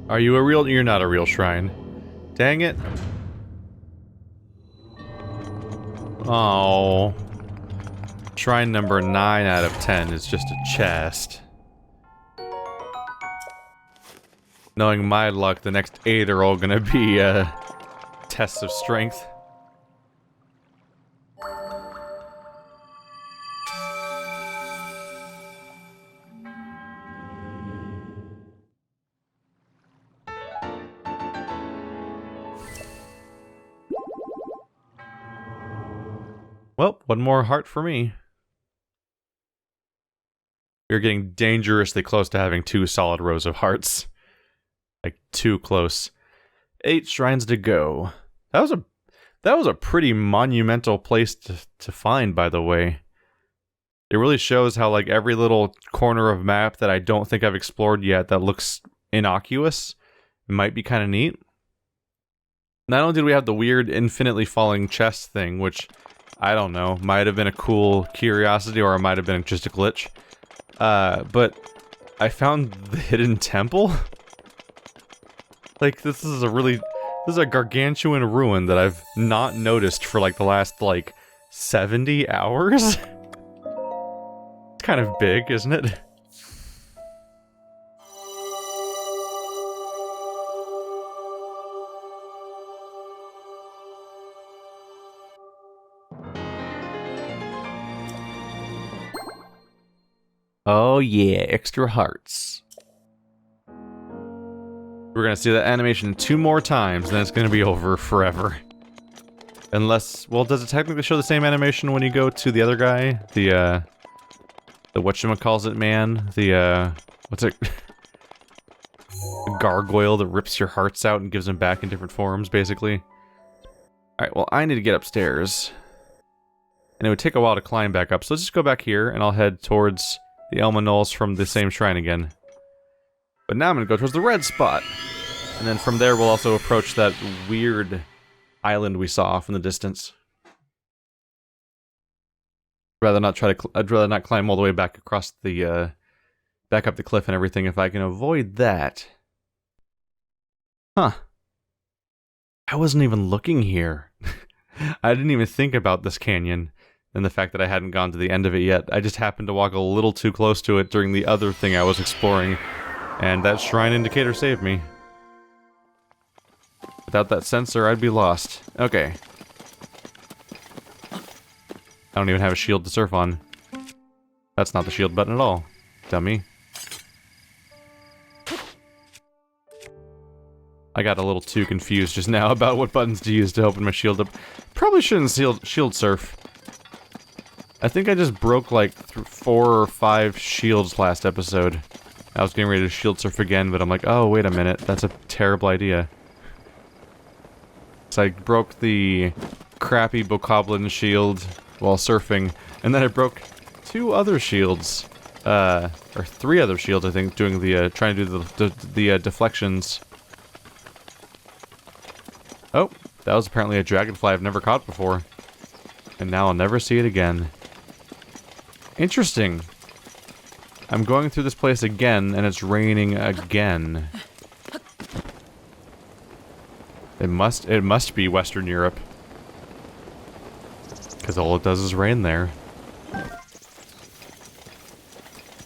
Are you a real... You're not a real shrine. Dang it. Oh. Shrine number 9 out of 10 is just a chest. Knowing my luck, the next 8 are all gonna be, tests of strength. Well, one more heart for me. You're getting dangerously close to having 2 solid rows of hearts. Like, too close. 8 shrines to go. That was a pretty monumental place to find, by the way. It really shows how, like, every little corner of map that I don't think I've explored yet that looks innocuous might be kind of neat. Not only did we have the weird infinitely falling chest thing, which, I don't know, might have been a cool curiosity or it might have been just a glitch. But I found the hidden temple. Like, this is a gargantuan ruin that I've not noticed for, like, the last, like, 70 hours? It's kind of big, isn't it? Oh yeah, extra hearts. We're gonna see that animation 2 more times, then it's gonna be over forever. Unless, well, does it technically show the same animation when you go to the other guy? The whatchamacallit man? The, what's it? The gargoyle that rips your hearts out and gives them back in different forms, basically. Alright, well, I need to get upstairs. And it would take a while to climb back up, so let's just go back here, and I'll head towards the Elma Knolls from the same shrine again. But now I'm gonna go towards the red spot. And then from there we'll also approach that weird island we saw from the distance. I'd rather not climb all the way back across the, back up the cliff and everything if I can avoid that. Huh. I wasn't even looking here. I didn't even think about this canyon. And the fact that I hadn't gone to the end of it yet. I just happened to walk a little too close to it during the other thing I was exploring. And that shrine indicator saved me. Without that sensor, I'd be lost. Okay. I don't even have a shield to surf on. That's not the shield button at all. Dummy. I got a little too confused just now about what buttons to use to open my shield up. Probably shouldn't shield surf. I think I just broke like 4 or 5 shields last episode. I was getting ready to shield surf again, but I'm like, oh, wait a minute, that's a terrible idea. So I broke the crappy bokoblin shield while surfing, and then I broke 2 other shields, or 3 other shields, I think, doing the, trying to do the deflections. Oh, that was apparently a dragonfly I've never caught before. And now I'll never see it again. Interesting. I'm going through this place again, and it's raining again. It must be Western Europe. Because all it does is rain there.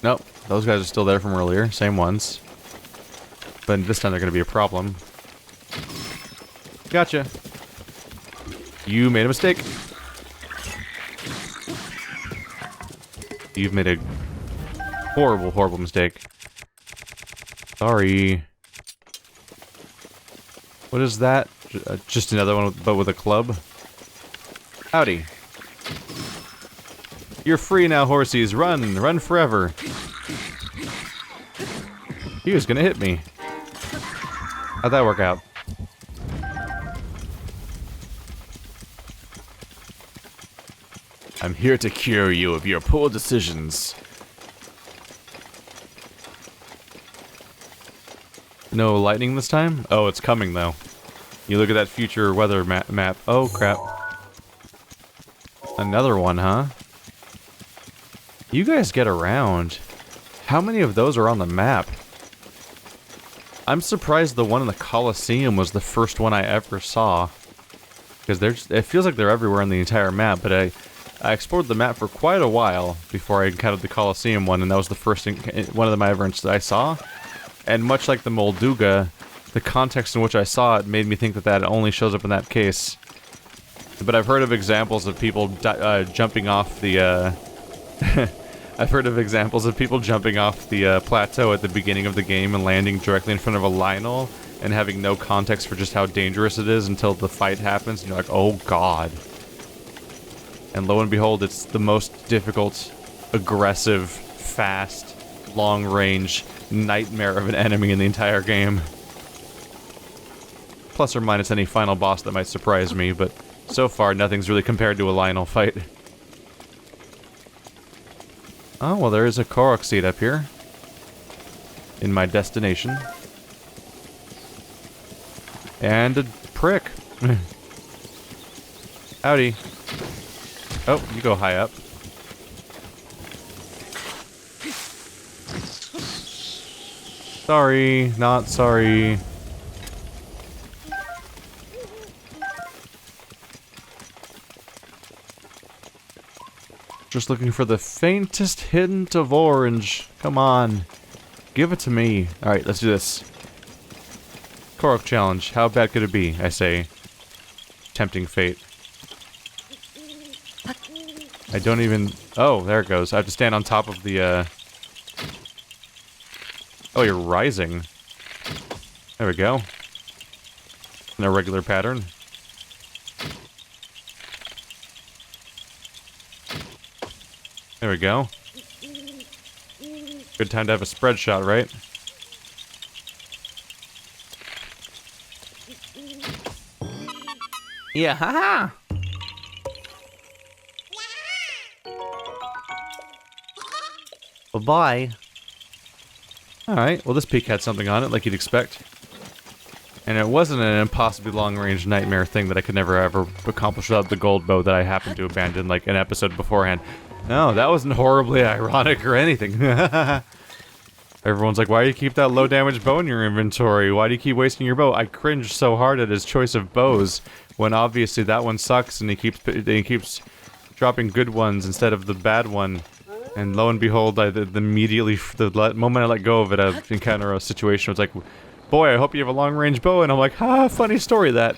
Nope, those guys are still there from earlier, same ones. But this time they're gonna be a problem. Gotcha. You made a mistake. You've made a horrible, horrible mistake. Sorry. What is that? Just another one, but with a club? Howdy. You're free now, horsies. Run! Run forever! He was gonna hit me. How'd that work out? I'm here to cure you of your poor decisions. No lightning this time? Oh, it's coming though. You look at that future weather map. Oh, crap. Another one, huh? You guys get around. How many of those are on the map? I'm surprised the one in the Colosseum was the first one I ever saw. Because it feels like they're everywhere on the entire map, but I explored the map for quite a while before I encountered the Colosseum one, and that was the first one of them I saw. And much like the Molduga, the context in which I saw it made me think that that only shows up in that case. But I've heard of examples of people jumping off the, I've heard of examples of people jumping off the plateau at the beginning of the game and landing directly in front of a Lionel and having no context for just how dangerous it is until the fight happens and you're like, oh god. And lo and behold, it's the most difficult, aggressive, fast, long-range nightmare of an enemy in the entire game. Plus or minus any final boss that might surprise me, but so far nothing's really compared to a Lionel fight. Oh, well there is a Korok seed up here. In my destination. And a prick. Howdy. Oh, you go high up. Sorry, not sorry. Just looking for the faintest hint of orange. Come on. Give it to me. Alright, let's do this. Korok challenge. How bad could it be, I say. Tempting fate. I don't even... Oh, there it goes. I have to stand on top of the, Oh, you're rising. There we go. In a regular pattern. There we go. Good time to have a spread shot, right? Yeah, haha! Bye-bye. Alright, well this peak had something on it, like you'd expect. And it wasn't an impossibly long-range nightmare thing that I could never ever accomplish without the gold bow that I happened to abandon like an episode beforehand. No, that wasn't horribly ironic or anything. Everyone's like, why do you keep that low-damage bow in your inventory? Why do you keep wasting your bow? I cringed so hard at his choice of bows, when obviously that one sucks and he keeps dropping good ones instead of the bad one. And lo and behold, immediately, the moment I let go of it, I encounter a situation where it's like, boy, I hope you have a long-range bow, and I'm like, ha, funny story that.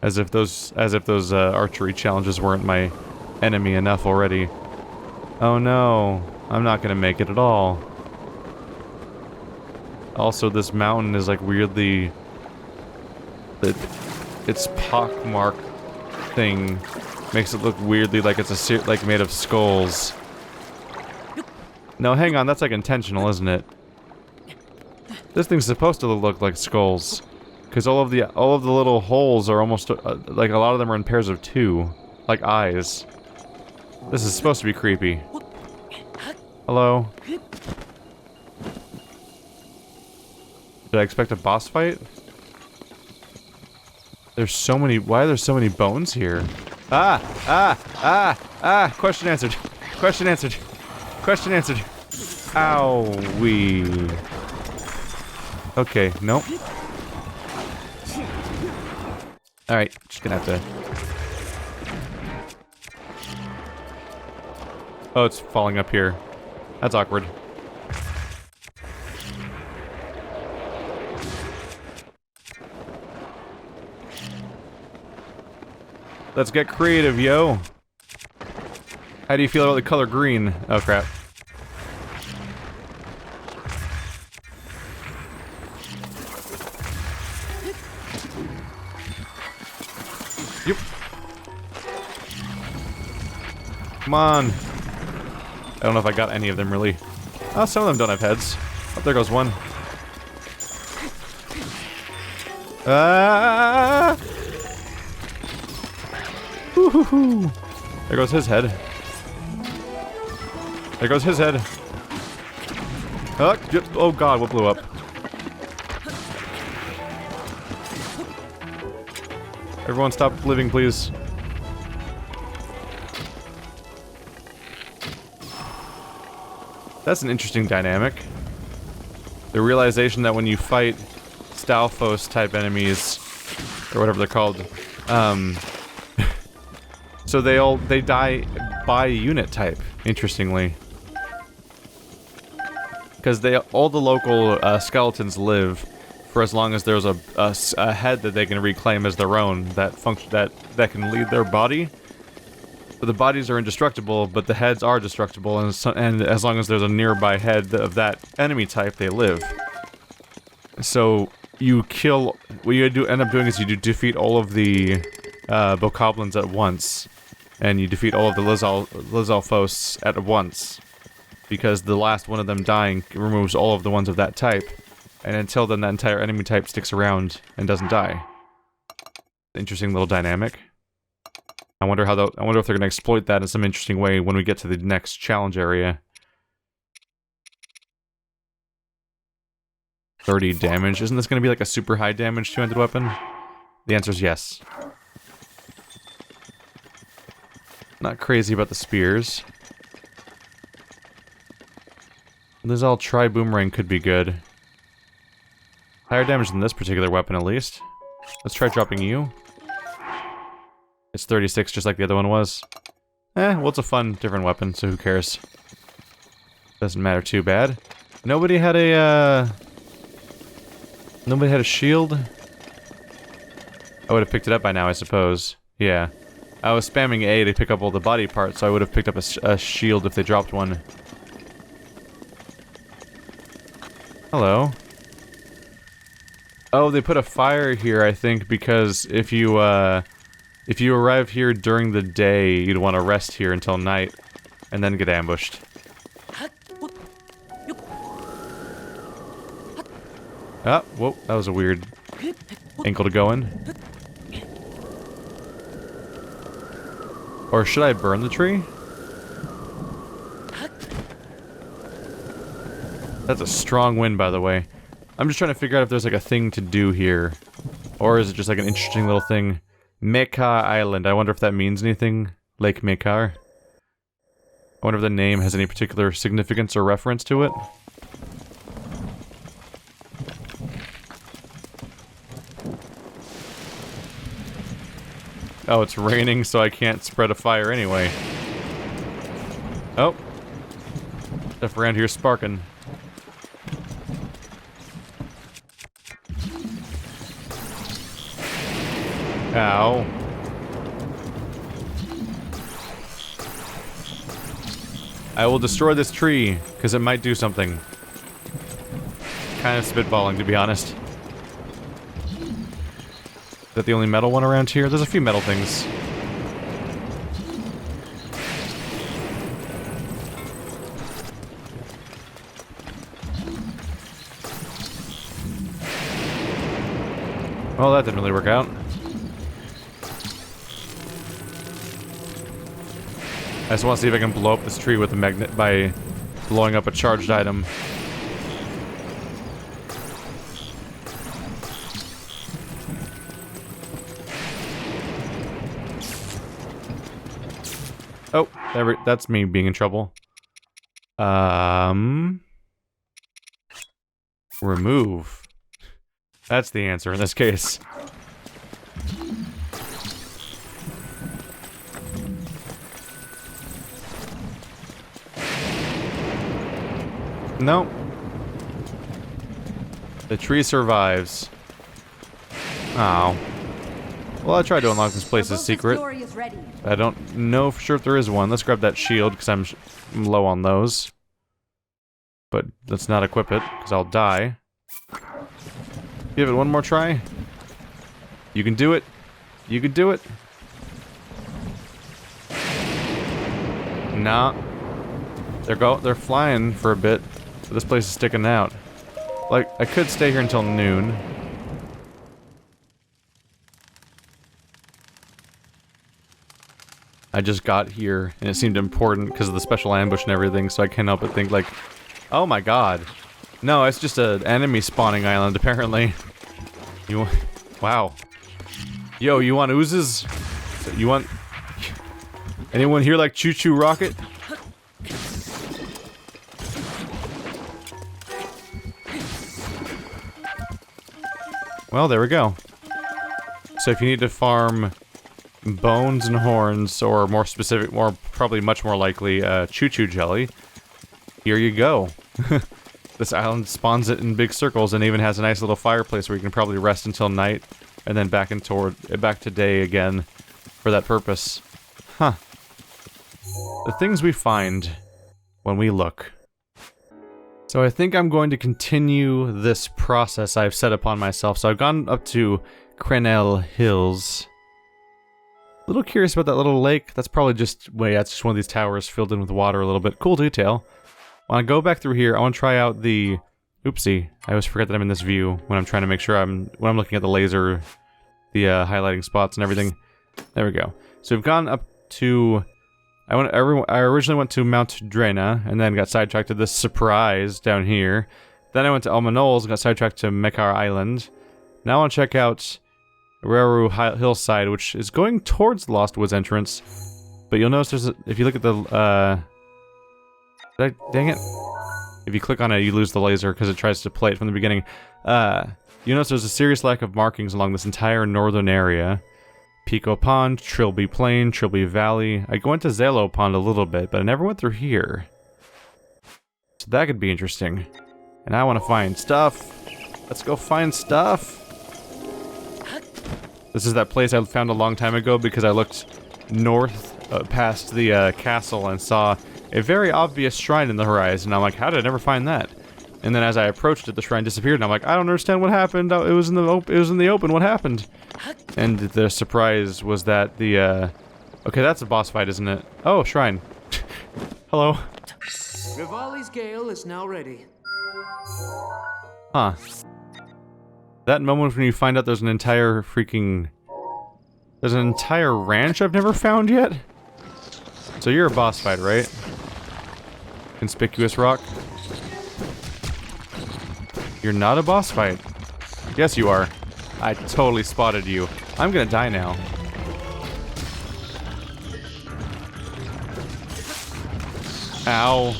As if those archery challenges weren't my enemy enough already. Oh no, I'm not gonna make it at all. Also, this mountain is like weirdly... its pockmark thing makes it look weirdly like it's like made of skulls. No, hang on, that's like intentional, isn't it? This thing's supposed to look like skulls, because all of the little holes are almost like a lot of them are in pairs of two, like eyes. This is supposed to be creepy. Hello. Did I expect a boss fight? There's so many. Why are there so many bones here? Question answered. Question answered. Question answered. Owie. Okay, nope. Alright, just gonna have to... Oh, it's falling up here. That's awkward. Let's get creative, yo. How do you feel about the color green? Oh, crap. Yep. Come on. I don't know if I got any of them, really. Oh, some of them don't have heads. Oh, there goes one. Ah! Woo-hoo-hoo. There goes his head. There goes his head. Oh god, what blew up? Everyone stop living, please. That's an interesting dynamic. The realization that when you fight Stalfos type enemies, or whatever they're called, so they die by unit type, interestingly. Because all the local skeletons live for as long as there's a head that they can reclaim as their own that can lead their body. But the bodies are indestructible, but the heads are destructible, and as long as there's a nearby head of that enemy type, they live. So you kill. What you end up doing is you defeat all of the bokoblins at once, and you defeat all of the Lizalfos at once, because the last one of them dying removes all of the ones of that type, and until then, that entire enemy type sticks around and doesn't die. Interesting little dynamic. I wonder if they're going to exploit that in some interesting way when we get to the next challenge area. 30 damage. Isn't this going to be like a super high damage two-handed weapon? The answer is yes. Not crazy about the spears. This all tri-boomerang could be good. Higher damage than this particular weapon, at least. Let's try dropping you. It's 36, just like the other one was. Well, it's a fun, different weapon, so who cares? Doesn't matter too bad. Nobody had a shield? I would have picked it up by now, I suppose. Yeah. I was spamming A to pick up all the body parts, so I would have picked up a shield if they dropped one. Hello. Oh, they put a fire here, I think, because if you arrive here during the day, you'd want to rest here until night, and then get ambushed. Ah, whoa, that was a weird ankle to go in. Or should I burn the tree? That's a strong wind, by the way. I'm just trying to figure out if there's like a thing to do here. Or is it just like an interesting little thing? Meema Island. I wonder if that means anything. Lake Meekar. I wonder if the name has any particular significance or reference to it. Oh, it's raining, so I can't spread a fire anyway. Oh. Stuff around here sparking. Ow. I will destroy this tree, because it might do something. Kind of spitballing, to be honest. Is that the only metal one around here? There's a few metal things. Well, that didn't really work out. I just want to see if I can blow up this tree with a magnet by blowing up a charged item. Oh, that's me being in trouble. Remove. That's the answer in this case. No. The tree survives. Oh. Well, I tried to unlock this place as secret. I don't know for sure if there is one. Let's grab that shield, because I'm low on those. But let's not equip it, because I'll die. Give it one more try. You can do it. You can do it. Nah. They're flying for a bit. But this place is sticking out. Like, I could stay here until noon. I just got here, and it seemed important because of the special ambush and everything, so I can't help but think, like, oh my god. No, it's just an enemy spawning island, apparently. Wow. Yo, you want oozes? You want... Anyone here like Choo Choo Rocket? Well, there we go. So if you need to farm bones and horns, or more specific, probably much more likely, choo-choo jelly, here you go. This island spawns it in big circles and even has a nice little fireplace where you can probably rest until night and then back to day again for that purpose. Huh. The things we find when we look. So I think I'm going to continue this process I've set upon myself. So I've gone up to Crenel Hills. A little curious about that little lake. That's probably just, well, yeah, it's just one of these towers filled in with water a little bit. Cool detail. When I go back through here, I want to try out the... Oopsie. I always forget that I'm in this view when I'm trying to make sure when I'm looking at the laser, the highlighting spots and everything. There we go. So we've gone up to... I originally went to Mount Drena, and then got sidetracked to this surprise down here. Then I went to Alma Knolls and got sidetracked to Meema Island. Now I want to check out Raru Hillside, which is going towards the Lost Woods entrance. But you'll notice if you look at the... dang it. If you click on it, you lose the laser because it tries to play it from the beginning. You notice there's a serious lack of markings along this entire northern area. Pico Pond, Trilby Plain, Trilby Valley. I went to Zalo Pond a little bit, but I never went through here. So that could be interesting. And I want to find stuff. Let's go find stuff. This is that place I found a long time ago because I looked north past the castle and saw a very obvious shrine in the horizon. I'm like, how did I never find that? And then as I approached it, the shrine disappeared, and I'm like, I don't understand what happened. It was in the open. What happened? And the surprise was that the okay, that's a boss fight, isn't it? Oh, shrine. Hello. Rivali's Gale is now ready. Huh. That moment when you find out there's an entire ranch I've never found yet? So you're a boss fight, right? Conspicuous rock. You're not a boss fight. Yes, you are. I totally spotted you. I'm gonna die now. Ow.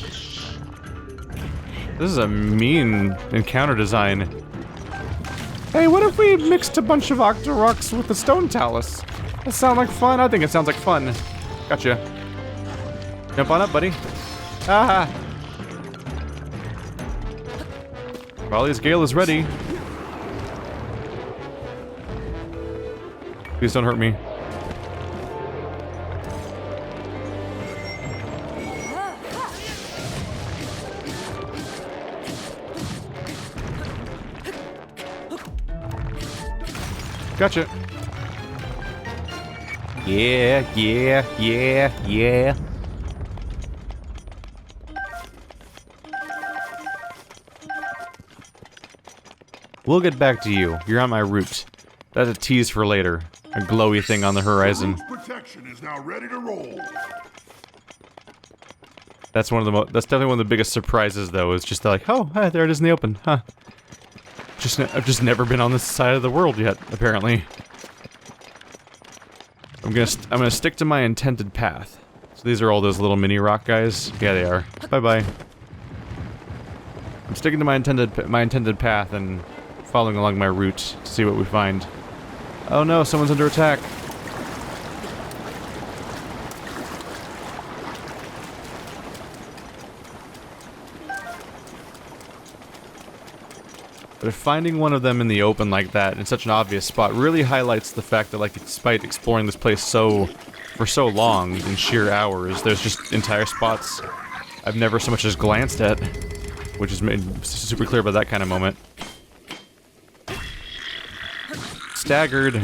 This is a mean encounter design. Hey, what if we mixed a bunch of Octoroks with the Stone Talus? That sound like fun? I think it sounds like fun. Gotcha. Jump on up, buddy. Ah! Raleig's Gale is ready. Please don't hurt me. Gotcha. Yeah, yeah, yeah, yeah. We'll get back to you. You're on my route. That's a tease for later. A glowy thing on the horizon. Protection is now ready to roll. That's one of the that's definitely one of the biggest surprises, though. Is just like, oh, hi, there it is in the open, huh? I've just never been on this side of the world yet, apparently. I'm gonna stick to my intended path. So these are all those little mini rock guys. Yeah, they are. Bye bye. I'm sticking to my intended path and following along my route to see what we find. Oh no, someone's under attack. But finding one of them in the open like that, in such an obvious spot, really highlights the fact that, like, despite exploring this place for so long, in sheer hours, there's just entire spots I've never so much as glanced at, which is made super clear by that kind of moment. Staggered. A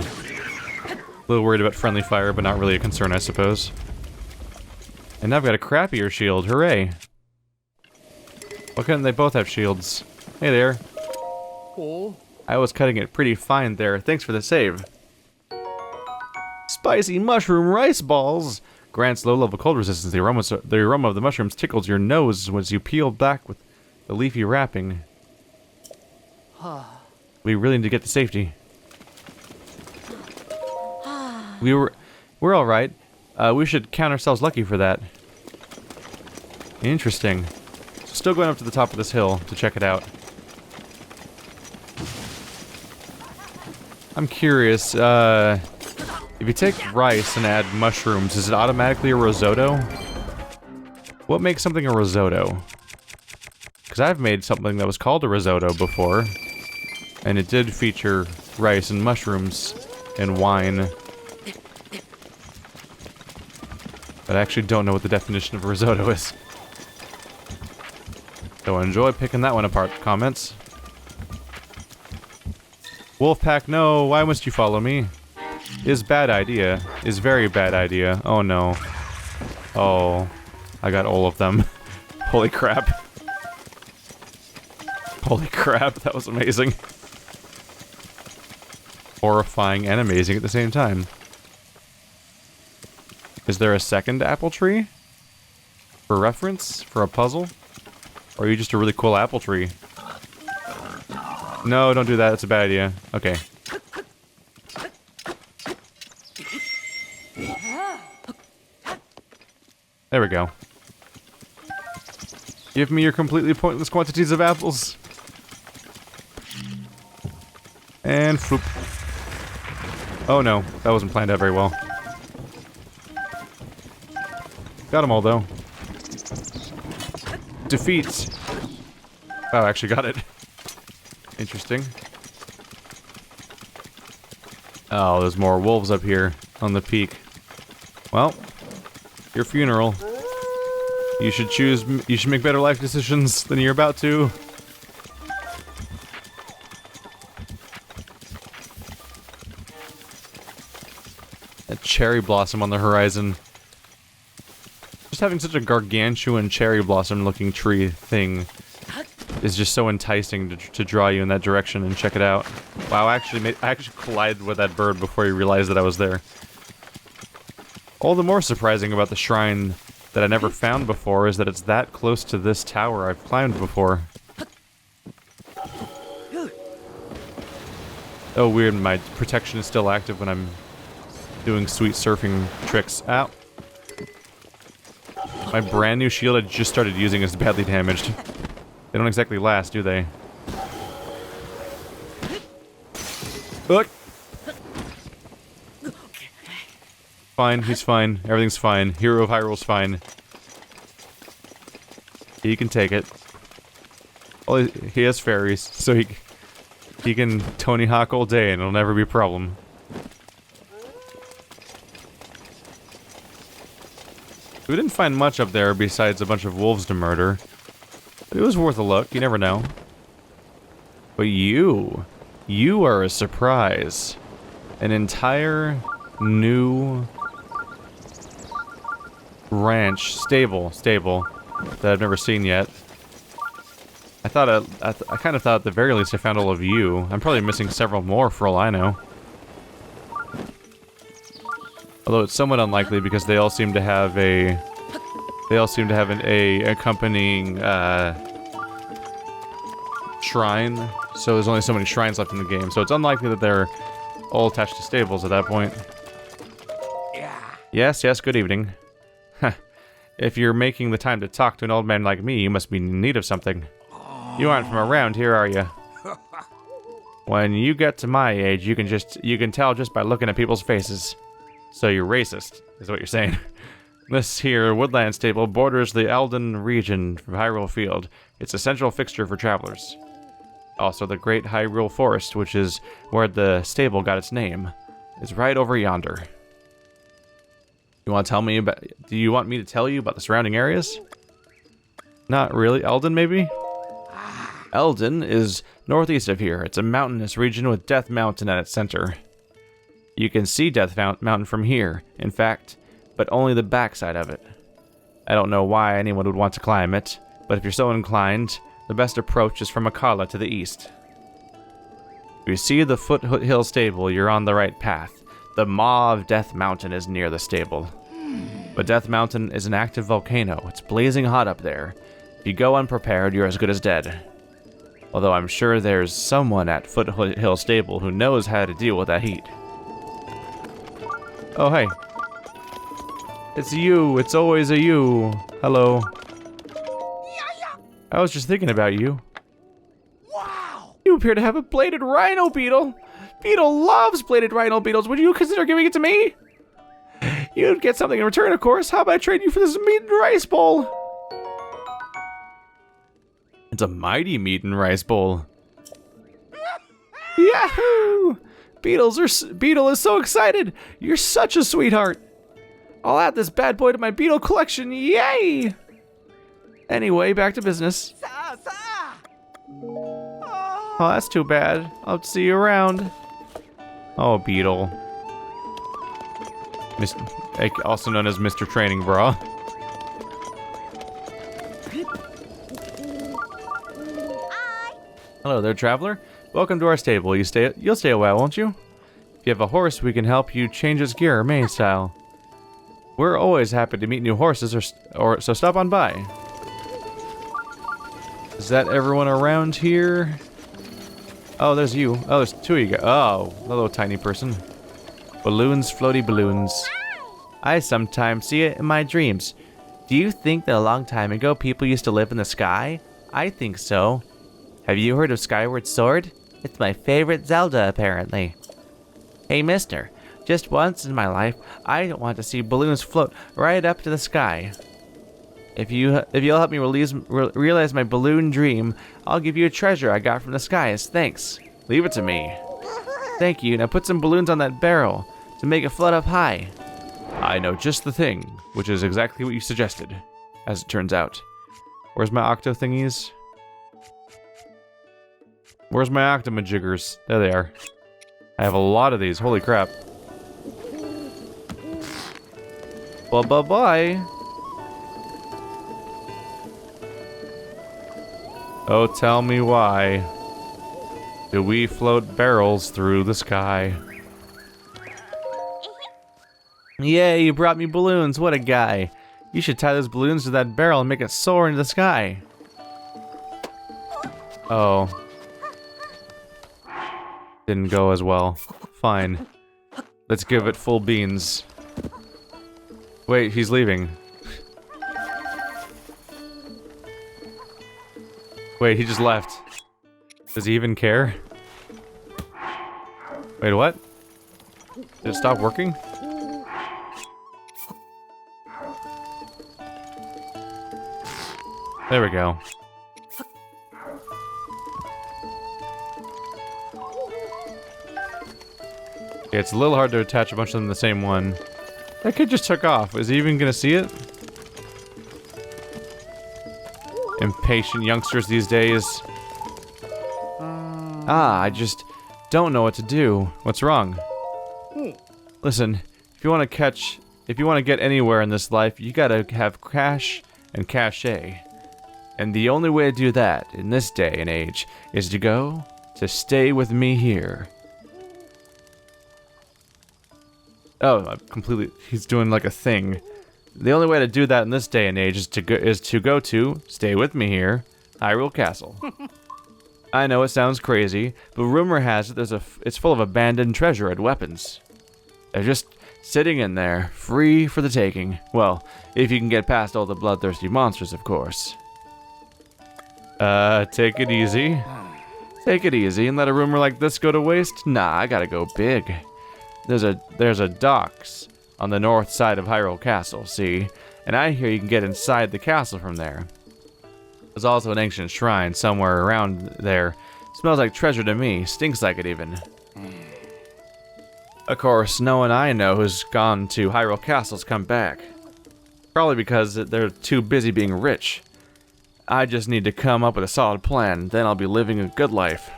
little worried about friendly fire, but not really a concern, I suppose. And now I've got a crappier shield, hooray! Why couldn't they both have shields? Hey there. Oh. I was cutting it pretty fine there. Thanks for the save. Spicy mushroom rice balls! Grants low-level cold resistance. The aroma of the mushrooms tickles your nose as you peel back with the leafy wrapping. We really need to get to safety. We're all right. We should count ourselves lucky for that. Interesting. Still going up to the top of this hill to check it out. I'm curious, if you take rice and add mushrooms, is it automatically a risotto? What makes something a risotto? Because I've made something that was called a risotto before, and it did feature rice and mushrooms and wine. But I actually don't know what the definition of a risotto is. So enjoy picking that one apart, comments. Wolfpack, no, why must you follow me? Is bad idea. Is very bad idea. Oh no. Oh, I got all of them. Holy crap. Holy crap, that was amazing. Horrifying and amazing at the same time. Is there a second apple tree? For reference? For a puzzle? Or are you just a really cool apple tree? No, don't do that. That's a bad idea. Okay. There we go. Give me your completely pointless quantities of apples. And floop. Oh no, that wasn't planned out very well. Got them all though. Defeat. Oh, I actually got it. Interesting. Oh, there's more wolves up here on the peak. Well, your funeral. You should make better life decisions than you're about to. A cherry blossom on the horizon. Just having such a gargantuan cherry blossom looking tree thing is just so enticing to draw you in that direction and check it out. Wow, I actually collided with that bird before you realized that I was there. All the more surprising about the shrine that I never found before is that it's that close to this tower I've climbed before. Oh weird, my protection is still active when I'm doing sweet surfing tricks. Ow. My brand new shield I just started using is badly damaged. They don't exactly last, do they? Look! Fine, he's fine. Everything's fine. Hero of Hyrule's fine. He can take it. Well, he has fairies, so he can Tony Hawk all day and it'll never be a problem. We didn't find much up there besides a bunch of wolves to murder. But it was worth a look, you never know. But you are a surprise. An entire new ranch, stable, that I've never seen yet. I kind of thought at the very least I found all of you. I'm probably missing several more for all I know. Although it's somewhat unlikely because they all seem to have an accompanying shrine. So there's only so many shrines left in the game. So it's unlikely that they're all attached to stables at that point. Yes, good evening. If you're making the time to talk to an old man like me, you must be in need of something. You aren't from around here, are you? When you get to my age, you can tell just by looking at people's faces. So you're racist, is what you're saying. This here Woodland stable borders the Elden region of Hyrule Field. It's a central fixture for travelers. Also, the Great Hyrule Forest, which is where the stable got its name, is right over yonder. You want to tell me about? Do you want me to tell you about the surrounding areas? Not really. Elden, maybe? Elden is northeast of here. It's a mountainous region with Death Mountain at its center. You can see Death Mountain from here, in fact, but only the backside of it. I don't know why anyone would want to climb it, but if you're so inclined, the best approach is from Akala to the east. If you see the Foothill Stable, you're on the right path. The maw of Death Mountain is near the stable. But Death Mountain is an active volcano. It's blazing hot up there. If you go unprepared, you're as good as dead. Although I'm sure there's someone at Foothill Stable who knows how to deal with that heat. Oh, hey. It's you. It's always a you. Hello. I was just thinking about you. Wow! You appear to have a bladed rhino beetle. Beetle loves plated rhino beetles. Would you consider giving it to me? You'd get something in return, of course. How about I trade you for this meat and rice bowl? It's a mighty meat and rice bowl. Yahoo! Beetle is so excited. You're such a sweetheart. I'll add this bad boy to my beetle collection. Yay! Anyway, back to business. Oh, that's too bad. I'll see you around. Oh, Beetle. Also known as Mr. Training Bra. Hello there, traveler. Welcome to our stable. You'll stay a while, won't you? If you have a horse, we can help you change his gear or main style. We're always happy to meet new horses, so stop on by. Is that everyone around here? Oh, there's you. Oh, there's two of you guys. Oh, hello, tiny person. Balloons, floaty balloons. I sometimes see it in my dreams. Do you think that a long time ago people used to live in the sky? I think so. Have you heard of Skyward Sword? It's my favorite Zelda, apparently. Hey, mister. Just once in my life, I want to see balloons float right up to the sky. If you'll help me realize my balloon dream, I'll give you a treasure I got from the sky as thanks. Leave it to me. Thank you. Now put some balloons on that barrel to make it float up high. I know just the thing, which is exactly what you suggested, as it turns out. Where's my octo thingies? Where's my octomajiggers? There they are. I have a lot of these. Holy crap. Bye-bye-bye. Oh, tell me why do we float barrels through the sky? Yay, you brought me balloons. What a guy. You should tie those balloons to that barrel and make it soar into the sky. Oh. Didn't go as well. Fine. Let's give it full beans. Wait, he's leaving. Wait, he just left. Does he even care? Wait, what? Did it stop working? There we go. Yeah, it's a little hard to attach a bunch of them to the same one. That kid just took off. Is he even gonna see it? Impatient youngsters these days. I just don't know what to do. What's wrong? Listen, if you want to get anywhere in this life, you gotta have cash and cachet. And the only way to do that in this day and age is to stay with me here. Oh, he's doing like a thing. The only way to do that in this day and age is to go to, stay with me here, Hyrule Castle. I know it sounds crazy, but rumor has it it's full of abandoned treasure and weapons. They're just sitting in there, free for the taking. Well, if you can get past all the bloodthirsty monsters, of course. Take it easy. Take it easy and let a rumor like this go to waste? Nah, I gotta go big. There's a docks on the north side of Hyrule Castle, see? And I hear you can get inside the castle from there. There's also an ancient shrine somewhere around there. Smells like treasure to me, stinks like it even. Of course, no one I know who's gone to Hyrule Castle's come back. Probably because they're too busy being rich. I just need to come up with a solid plan, then I'll be living a good life.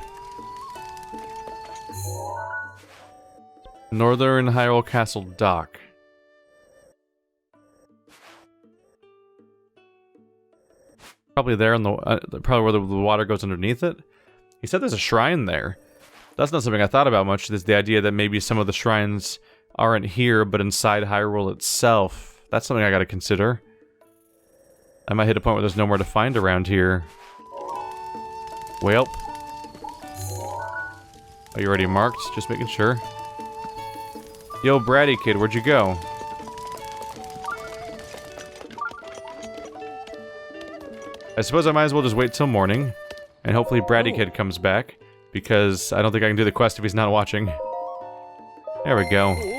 Northern Hyrule Castle Dock. Probably there in probably where the water goes underneath it. He said there's a shrine there. That's not something I thought about much. There's the idea that maybe some of the shrines aren't here, but inside Hyrule itself. That's something I gotta consider. I might hit a point where there's nowhere to find around here. Welp. Are you already marked? Just making sure. Yo, bratty kid, where'd you go? I suppose I might as well just wait till morning, and hopefully bratty kid comes back, because I don't think I can do the quest if he's not watching. There we go.